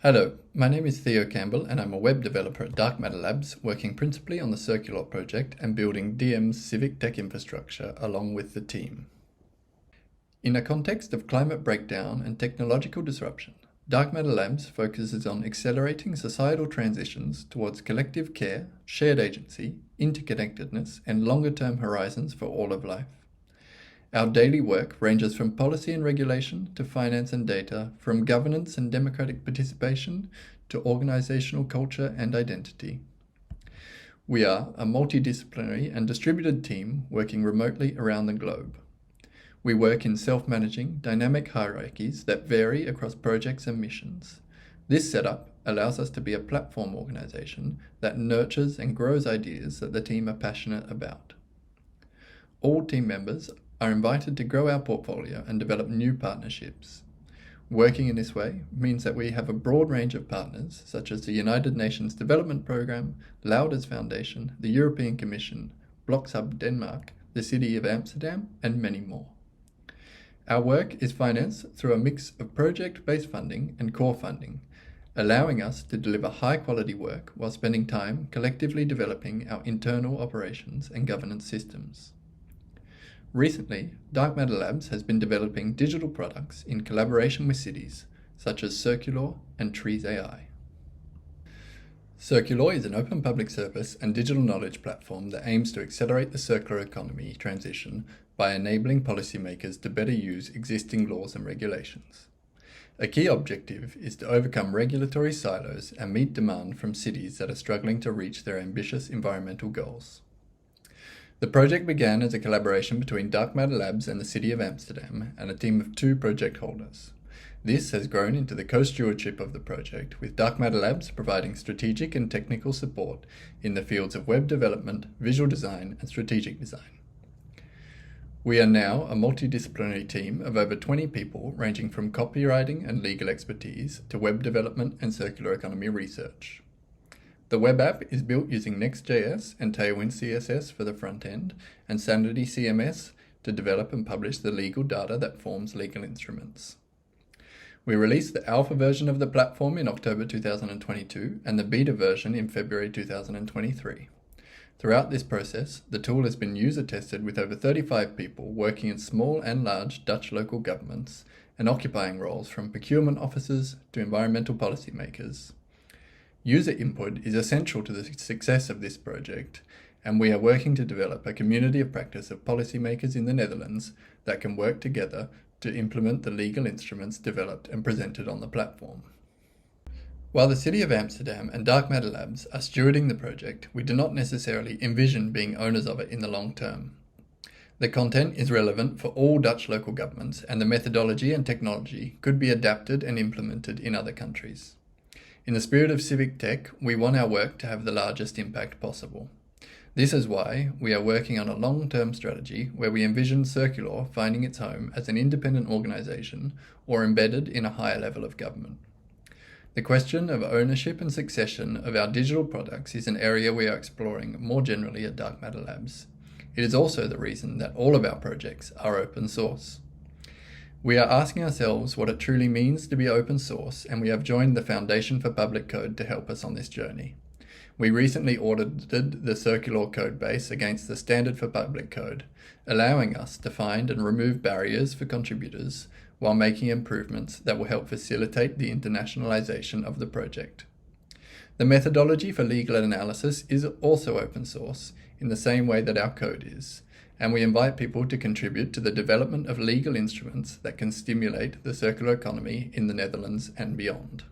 Hello, my name is Theo Campbell and I'm a web developer at Dark Matter Labs, working principally on the Circular project and building DM's Civic tech infrastructure along with the team. In a context of climate breakdown and technological disruption, Dark Matter Labs focuses on accelerating societal transitions towards collective care, shared agency, interconnectedness, and longer-term horizons for all of life. Our daily work ranges from policy and regulation to finance and data, from governance and democratic participation to organizational culture and identity. We are a multidisciplinary and distributed team working remotely around the globe. We work in self-managing, dynamic hierarchies that vary across projects and missions. This setup allows us to be a platform organization that nurtures and grows ideas that the team are passionate about. All team members are invited to grow our portfolio and develop new partnerships. Working in this way means that we have a broad range of partners, such as the United Nations Development Programme, Louders Foundation, the European Commission, Bloxhub Denmark, the City of Amsterdam, and many more. Our work is financed through a mix of project-based funding and core funding, allowing us to deliver high-quality work while spending time collectively developing our internal operations and governance systems. Recently, Dark Matter Labs has been developing digital products in collaboration with cities, such as Circular and Trees AI. Circular is an open public service and digital knowledge platform that aims to accelerate the circular economy transition by enabling policymakers to better use existing laws and regulations. A key objective is to overcome regulatory silos and meet demand from cities that are struggling to reach their ambitious environmental goals. The project began as a collaboration between Dark Matter Labs and the City of Amsterdam and a team of 2 project holders. This has grown into the co-stewardship of the project, with Dark Matter Labs providing strategic and technical support in the fields of web development, visual design, and strategic design. We are now a multidisciplinary team of over 20 people, ranging from copywriting and legal expertise to web development and circular economy research. The web app is built using Next.js and Tailwind CSS for the front end, and Sanity CMS to develop and publish the legal data that forms legal instruments. We released the alpha version of the platform in October 2022 and the beta version in February 2023. Throughout this process, the tool has been user tested with over 35 people working in small and large Dutch local governments and occupying roles from procurement officers to environmental policymakers. User input is essential to the success of this project, and we are working to develop a community of practice of policymakers in the Netherlands that can work together to implement the legal instruments developed and presented on the platform. While the City of Amsterdam and Dark Matter Labs are stewarding the project, we do not necessarily envision being owners of it in the long term. The content is relevant for all Dutch local governments, and the methodology and technology could be adapted and implemented in other countries. In the spirit of civic tech, we want our work to have the largest impact possible. This is why we are working on a long-term strategy where we envision Circular finding its home as an independent organization or embedded in a higher level of government. The question of ownership and succession of our digital products is an area we are exploring more generally at Dark Matter Labs. It is also the reason that all of our projects are open source. We are asking ourselves what it truly means to be open source, and we have joined the Foundation for Public Code to help us on this journey. We recently audited the Circular code base against the Standard for Public Code, allowing us to find and remove barriers for contributors while making improvements that will help facilitate the internationalization of the project. The methodology for legal analysis is also open source in the same way that our code is, and we invite people to contribute to the development of legal instruments that can stimulate the circular economy in the Netherlands and beyond.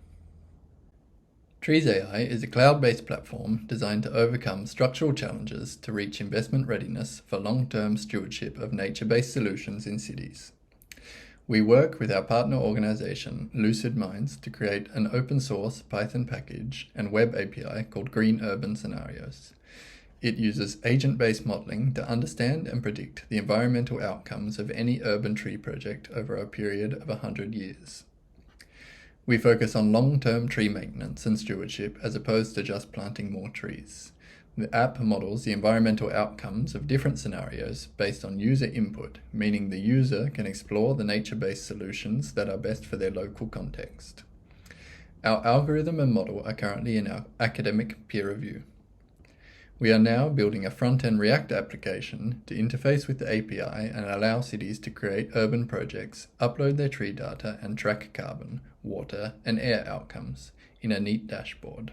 Trees AI is a cloud-based platform designed to overcome structural challenges to reach investment readiness for long-term stewardship of nature-based solutions in cities. We work with our partner organization, Lucid Minds, to create an open-source Python package and web API called Green Urban Scenarios. It uses agent-based modeling to understand and predict the environmental outcomes of any urban tree project over a period of 100 years. We focus on long-term tree maintenance and stewardship as opposed to just planting more trees. The app models the environmental outcomes of different scenarios based on user input, meaning the user can explore the nature-based solutions that are best for their local context. Our algorithm and model are currently in our academic peer review. We are now building a front-end React application to interface with the API and allow cities to create urban projects, upload their tree data, and track carbon, water, and air outcomes in a neat dashboard.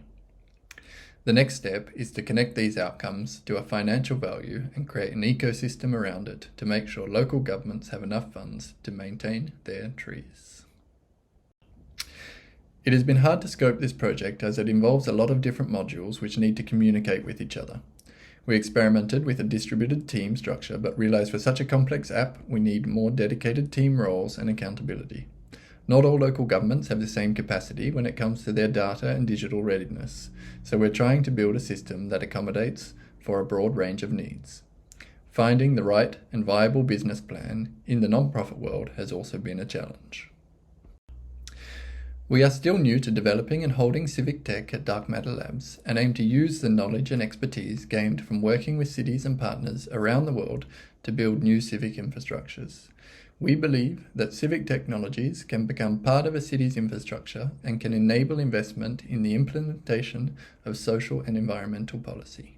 The next step is to connect these outcomes to a financial value and create an ecosystem around it to make sure local governments have enough funds to maintain their trees. It has been hard to scope this project as it involves a lot of different modules which need to communicate with each other. We experimented with a distributed team structure but realized for such a complex app we need more dedicated team roles and accountability. Not all local governments have the same capacity when it comes to their data and digital readiness, so we're trying to build a system that accommodates for a broad range of needs. Finding the right and viable business plan in the non-profit world has also been a challenge. We are still new to developing and holding civic tech at Dark Matter Labs and aim to use the knowledge and expertise gained from working with cities and partners around the world to build new civic infrastructures. We believe that civic technologies can become part of a city's infrastructure and can enable investment in the implementation of social and environmental policy.